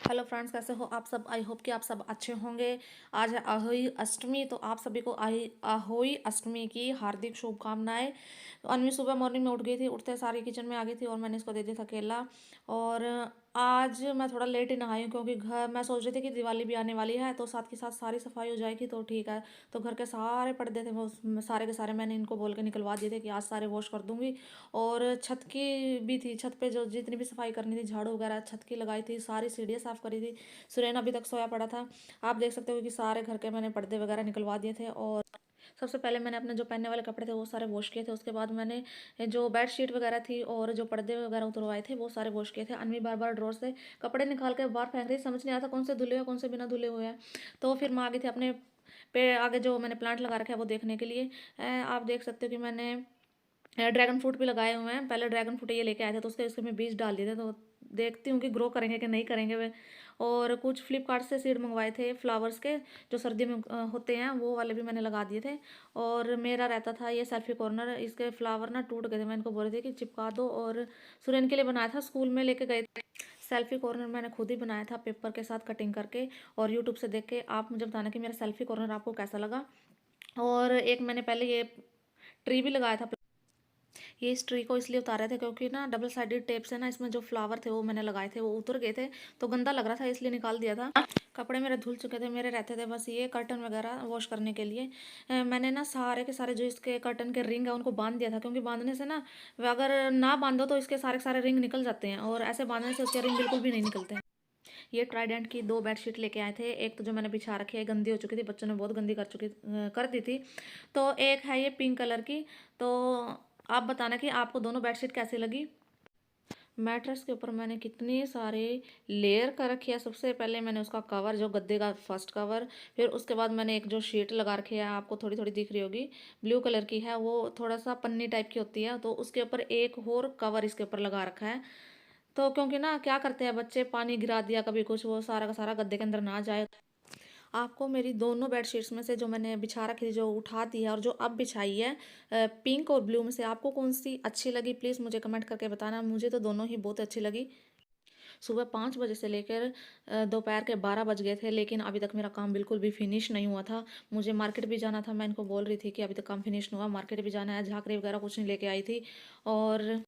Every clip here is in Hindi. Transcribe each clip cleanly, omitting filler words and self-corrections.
हेलो फ्रेंड्स, कैसे हो आप सब। आई होप कि आप सब अच्छे होंगे। आज है अहोई अष्टमी, तो आप सभी को अहोई अष्टमी की हार्दिक शुभकामनाएं। तो अनवी सुबह मॉर्निंग में उठ गई थी, उठते सारी किचन में आ गई थी और मैंने इसको दे दिया था केला। और आज मैं थोड़ा लेट ही नहाई हूँ क्योंकि घर मैं सोच रही थी कि दिवाली भी आने वाली है तो साथ के साथ सारी सफाई हो जाएगी तो ठीक है। तो घर के सारे पर्दे थे वो सारे के सारे मैंने इनको बोल के निकलवा दिए थे कि आज सारे वॉश कर दूंगी। और छत की भी थी, छत पे जो जितनी भी सफाई करनी थी, झाड़ू वगैरह छत की लगाई थी, सारी सीढ़ियाँ साफ़ करी थी। सुरैन अभी तक सोया पड़ा था। आप देख सकते हो कि सारे घर के मैंने पर्दे वगैरह निकलवा दिए थे। और सबसे पहले मैंने अपने जो पहनने वाले कपड़े थे वो सारे वॉश किए थे। उसके बाद मैंने जो बेड शीट वगैरह थी और जो पर्दे वगैरह उतरवाए थे वो सारे वॉश किए थे। अनवी बार बार ड्रॉर से कपड़े निकाल के बाहर फेंक रही, समझ नहीं आता कौन से धुले हुए कौन से बिना धुले हुए हैं। तो फिर मैं आ गई थी अपने पे आगे जो मैंने प्लांट लगा रखा है वो देखने के लिए। आप देख सकते हो कि मैंने ड्रैगन फ्रूट भी लगाए हुए हैं। पहले ड्रैगन फ्रूट ये लेके आए थे तो उसके उसके मैं बीज डाल दिए थे, तो देखती हूँ कि ग्रो करेंगे कि नहीं करेंगे वे। और कुछ फ्लिपकार्ट से सीड मंगवाए थे फ्लावर्स के, जो सर्दी में होते हैं, वो वाले भी मैंने लगा दिए थे। और मेरा रहता था ये सेल्फी कॉर्नर, इसके फ्लावर ना टूट गए थे, मैं इनको बोल रही थी कि चिपका दो। और सुरेन के लिए बनाया था, स्कूल में लेके गए थे। सेल्फी कॉर्नर मैंने खुद ही बनाया था पेपर के साथ कटिंग करके और यूट्यूब से देख के। आप मुझे बताना कि मेरा सेल्फी कॉर्नर आपको कैसा लगा। और एक मैंने पहले ये ट्री भी लगाया था। ये इस ट्री को इसलिए उतारे थे क्योंकि ना डबल साइडेड टेप से ना इसमें जो फ्लावर थे वो मैंने लगाए थे वो उतर गए थे, तो गंदा लग रहा था इसलिए निकाल दिया था। कपड़े मेरे धुल चुके थे, मेरे रहते थे बस ये कर्टन वगैरह वॉश करने के लिए। मैंने ना सारे के सारे जो इसके कर्टन के रिंग है उनको बांध दिया था, क्योंकि बांधने से ना अगर ना बांधो तो इसके सारे के सारे रिंग निकल जाते हैं और ऐसे बांधने से उसके रिंग बिल्कुल भी नहीं निकलते हैं। ये ट्राइडेंट की 2 बेडशीट लेके आए थे। एक तो जो मैंने बिछा रखी है गंदी हो चुकी थी, बच्चों ने बहुत गंदी कर दी थी। तो एक है ये पिंक कलर की। तो आप बताना कि आपको दोनों बेडशीट कैसी लगी। मैट्रेस के ऊपर मैंने कितने सारे लेयर कर रखी है। सबसे पहले मैंने उसका कवर, जो गद्दे का फर्स्ट कवर, फिर उसके बाद मैंने एक जो शीट लगा रखी है, आपको थोड़ी थोड़ी दिख रही होगी, ब्लू कलर की है, वो थोड़ा सा पन्नी टाइप की होती है, तो उसके ऊपर एक और कवर इसके ऊपर लगा रखा है। तो क्योंकि ना क्या करते हैं बच्चे, पानी गिरा दिया कभी कुछ, वो सारा का सारा गद्दे के अंदर ना जाए। आपको मेरी दोनों बेडशीट्स में से जो मैंने बिछा रखी थी, जो उठा दी है और जो अब बिछाई है, पिंक और ब्लू में से आपको कौन सी अच्छी लगी प्लीज़ मुझे कमेंट करके बताना। मुझे तो दोनों ही बहुत अच्छी लगी। सुबह 5 बजे से लेकर दोपहर के 12 बज गए थे, लेकिन अभी तक मेरा काम बिल्कुल भी फिनिश नहीं हुआ था। मुझे मार्केट भी जाना था, मैं इनको बोल रही थी कि अभी तक काम फिनिश नहीं हुआ, मार्केट भी जाना है। झाँकरी वगैरह कुछ नहीं लेके आई थी। और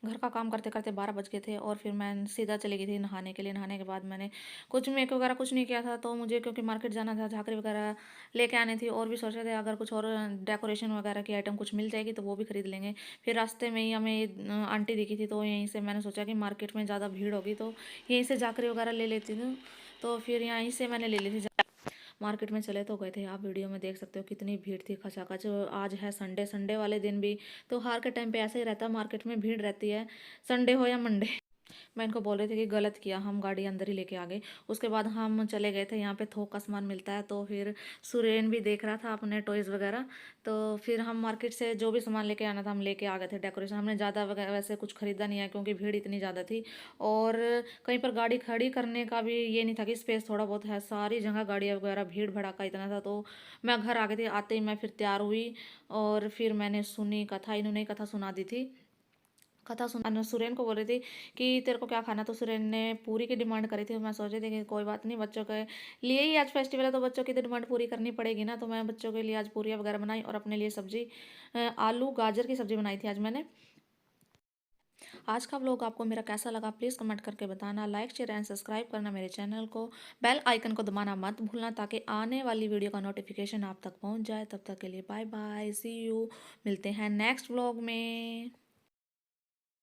घर का काम करते करते 12 बज गए थे और फिर मैं सीधा चली गई थी नहाने के लिए। नहाने के बाद मैंने कुछ मेकअप वगैरह कुछ नहीं किया था, तो मुझे क्योंकि मार्केट जाना था, झाँकरी वगैरह लेके आनी थी, और भी सोचे थे अगर कुछ और डेकोरेशन वगैरह की आइटम कुछ मिल जाएगी तो वो भी खरीद लेंगे। फिर रास्ते में ही हमें आंटी दिखी थी, तो यहीं से मैंने सोचा कि मार्केट में ज़्यादा भीड़ होगी तो यहीं से झाँकरी वगैरह ले लेती हूँ। तो फिर यहीं से मैंने ले ली थी। मार्केट में चले तो गए थे, आप वीडियो में देख सकते हो कितनी भीड़ थी खचाखच। आज है संडे, संडे वाले दिन भी त्योहार के टाइम पे ऐसे ही रहता है, मार्केट में भीड़ रहती है, संडे हो या मंडे। मैं इनको बोल रही थी कि गलत किया, हम गाड़ी अंदर ही लेके आ गए। उसके बाद हम चले गए थे, यहाँ पे थोक का सामान मिलता है, तो फिर सुरेन भी देख रहा था अपने टॉयज़ वगैरह। तो फिर हम मार्केट से जो भी सामान लेके आना था हम लेके आ गए थे। डेकोरेशन हमने ज़्यादा वैसे कुछ खरीदा नहीं है क्योंकि भीड़ इतनी ज़्यादा थी। और कहीं पर गाड़ी खड़ी करने का भी ये नहीं था कि स्पेस थोड़ा बहुत है, सारी जगह गाड़ियाँ वगैरह, भीड़ भड़ाका इतना था। तो मैं घर आ गई थी, आते ही मैं फिर तैयार हुई और फिर मैंने सुनी कथा, इन्होंने ही कथा सुना दी थी। कथा सुन सुरेन को बोल रही थी कि तेरे को क्या खाना, तो सुरेन ने पूरी की डिमांड करी थी। मैं सोच रही थी कि कोई बात नहीं, बच्चों के लिए ही आज फेस्टिवल है तो बच्चों की तो डिमांड पूरी करनी पड़ेगी ना। तो मैं बच्चों के लिए आज पूरियाँ वगैरह बनाई और अपने लिए सब्जी, आलू गाजर की सब्जी बनाई थी आज मैंने। आज का व्लॉग आपको मेरा कैसा लगा प्लीज़ कमेंट करके बताना। लाइक शेयर एंड सब्सक्राइब करना मेरे चैनल को, बेल आइकन को दबाना मत भूलना ताकि आने वाली वीडियो का नोटिफिकेशन आप तक पहुंच जाए। तब तक के लिए बाय बाय, सी यू, मिलते हैं नेक्स्ट व्लॉग में।